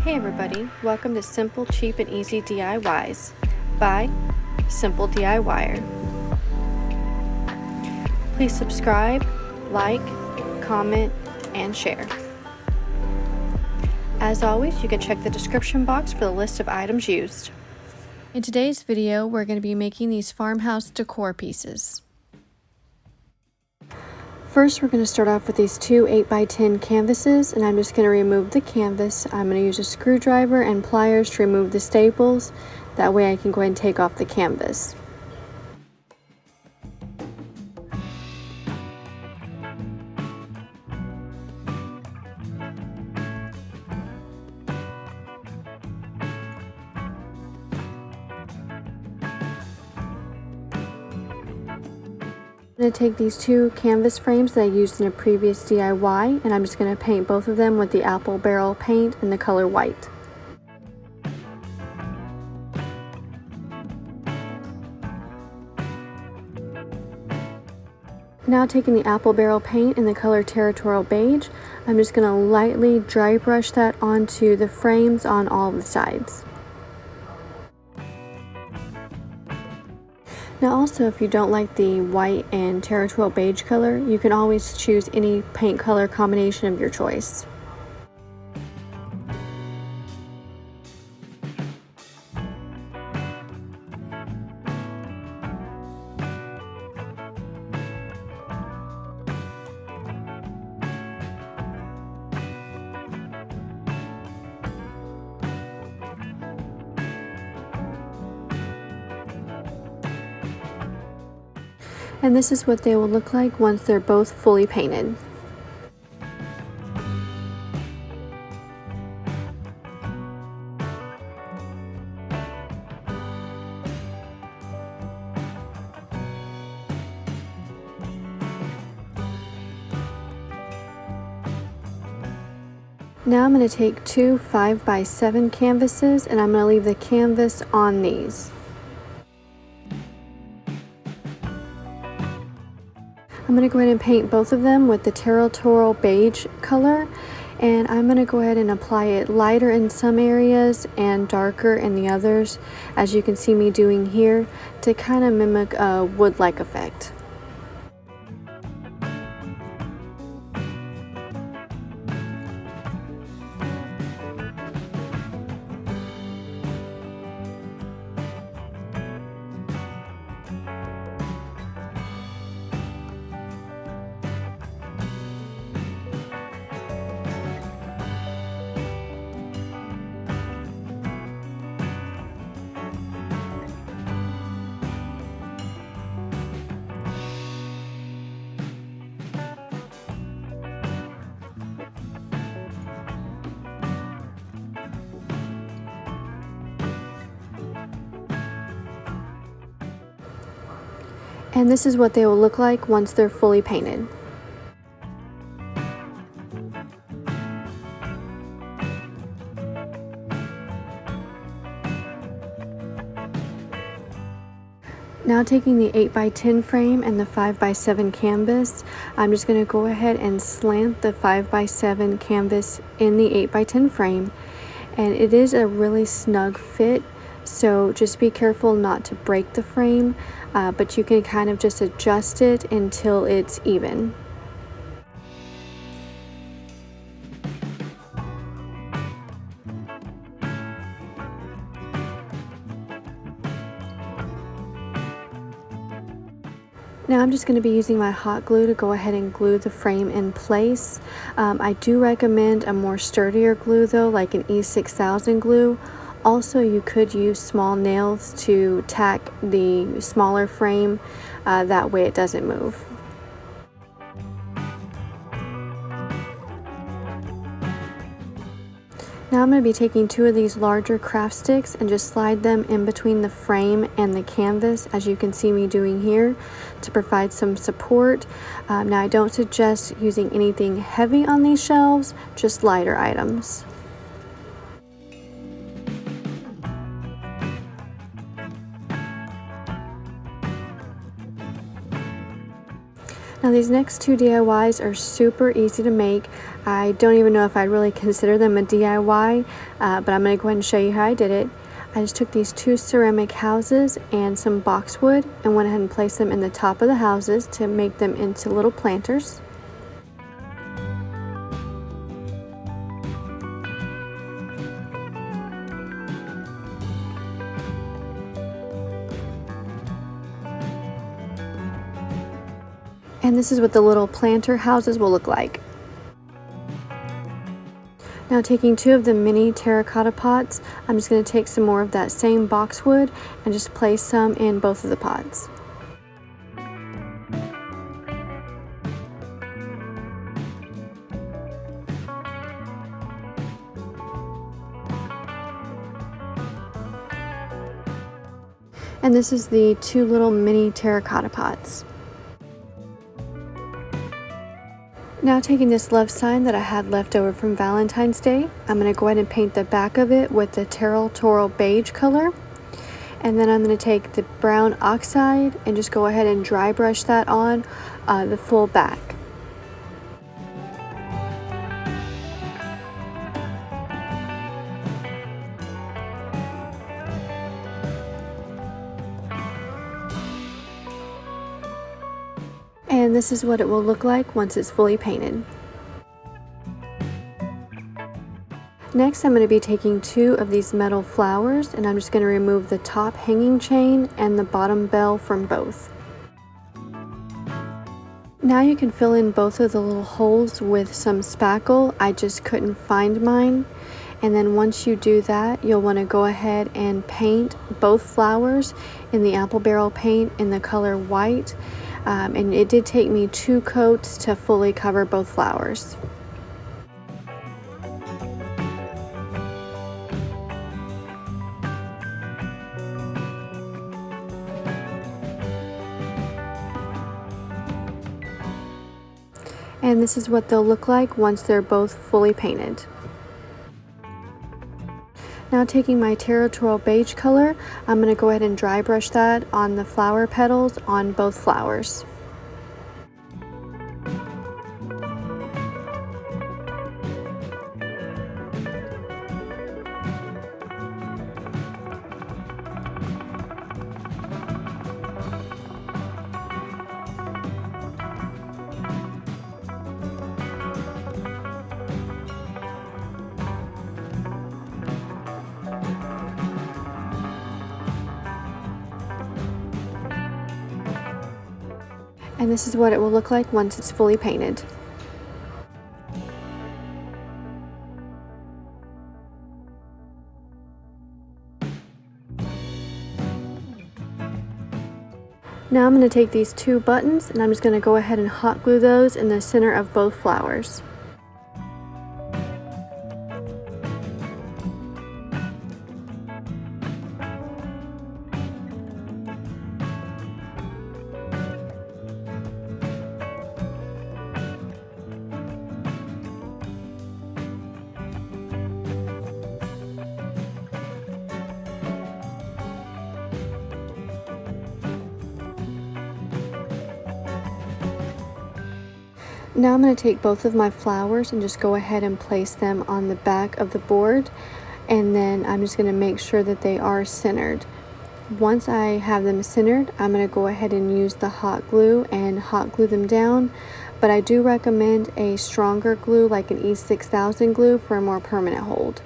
Hey everybody, welcome to Simple, Cheap, and Easy DIYs by Simple DIYer. Please subscribe, like, comment, and share. As always, you can check the description box for the list of items used. In today's video, we're going to be making these farmhouse decor pieces. First, we're going to start off with these two 8x10 canvases, and I'm just going to remove the canvas. I'm going to use a screwdriver and pliers to remove the staples. That way I can go ahead and take off the canvas. I'm going to take these two canvas frames that I used in a previous DIY, and I'm just going to paint both of them with the apple barrel paint in the color white. Now taking the apple barrel paint in the color territorial beige, I'm just going to lightly dry brush that onto the frames on all the sides. Now also, if you don't like the white and territorial beige color, you can always choose any paint color combination of your choice. And this is what they will look like once they're both fully painted. Now I'm going to take two 5x7 canvases, and I'm going to leave the canvas on these. I'm going to go ahead and paint both of them with the territorial beige color, and I'm going to go ahead and apply it lighter in some areas and darker in the others, as you can see me doing here, to kind of mimic a wood-like effect. And this is what they will look like once they're fully painted. Now taking the 8x10 frame and the 5x7 canvas, I'm just going to go ahead and slant the 5x7 canvas in the 8x10 frame. And it is a really snug fit, so just be careful not to break the frame, but you can kind of just adjust it until it's even. Now I'm just going to be using my hot glue to go ahead and glue the frame in place. I do recommend a more sturdier glue though, like an E6000 glue. Also, you could use small nails to tack the smaller frame, that way it doesn't move. Now I'm going to be taking two of these larger craft sticks and just slide them in between the frame and the canvas, as you can see me doing here, to provide some support. Now I don't suggest using anything heavy on these shelves, just lighter items. Now these next two DIYs are super easy to make. I don't even know if I'd really consider them a DIY, but I'm going to go ahead and show you how I did it. I just took these two ceramic houses and some boxwood and went ahead and placed them in the top of the houses to make them into little planters. And this is what the little planter houses will look like. Now taking two of the mini terracotta pots, I'm just going to take some more of that same boxwood and just place some in both of the pots. And this is the two little mini terracotta pots. Now taking this love sign that I had left over from Valentine's Day, I'm going to go ahead and paint the back of it with the Terral beige color. And then I'm going to take the brown oxide and just go ahead and dry brush that on the full back. And this is what it will look like once it's fully painted. Next, I'm going to be taking two of these metal flowers and I'm just going to remove the top hanging chain and the bottom bell from both. Now you can fill in both of the little holes with some spackle. I just couldn't find mine. And then once you do that, you'll want to go ahead and paint both flowers in the apple barrel paint in the color white. And it did take me 2 coats to fully cover both flowers. And this is what they'll look like once they're both fully painted. Now taking my Terral beige color, I'm going to go ahead and dry brush that on the flower petals on both flowers. And this is what it will look like once it's fully painted. Now I'm going to take these 2 buttons and I'm just going to go ahead and hot glue those in the center of both flowers. Now I'm going to take both of my flowers and just go ahead and place them on the back of the board, and then I'm just going to make sure that they are centered. Once I have them centered, I'm going to go ahead and use the hot glue and hot glue them down, but I do recommend a stronger glue like an E6000 glue for a more permanent hold.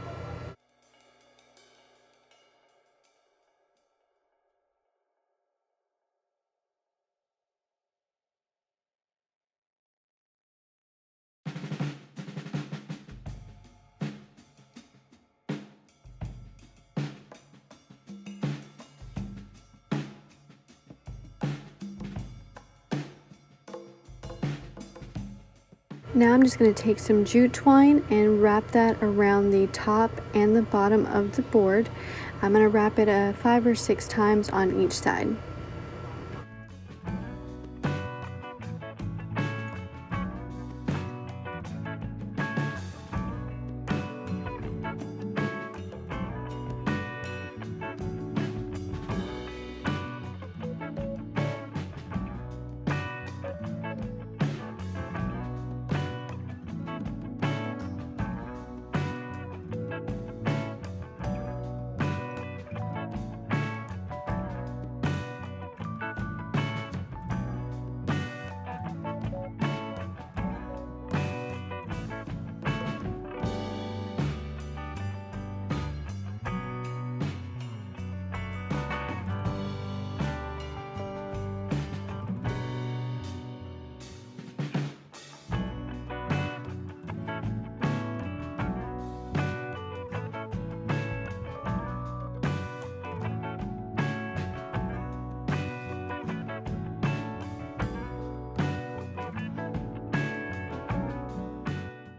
Now I'm just going to take some jute twine and wrap that around the top and the bottom of the board. I'm going to wrap it 5 or 6 times on each side.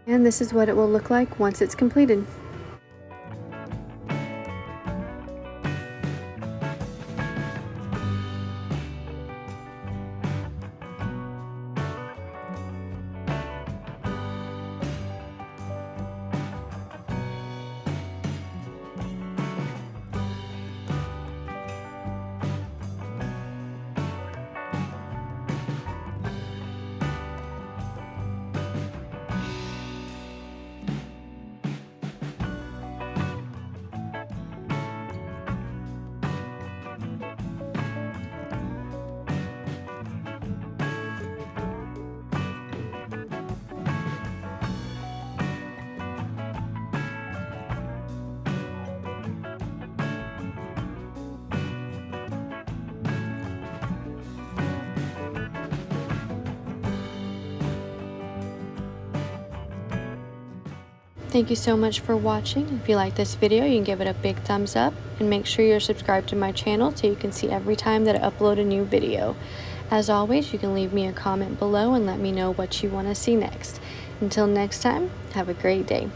And this is what it will look like once it's completed. Thank you so much for watching. If you like this video, you can give it a big thumbs up and make sure you're subscribed to my channel so you can see every time that I upload a new video. As always, you can leave me a comment below and let me know what you want to see next. Until next time, have a great day.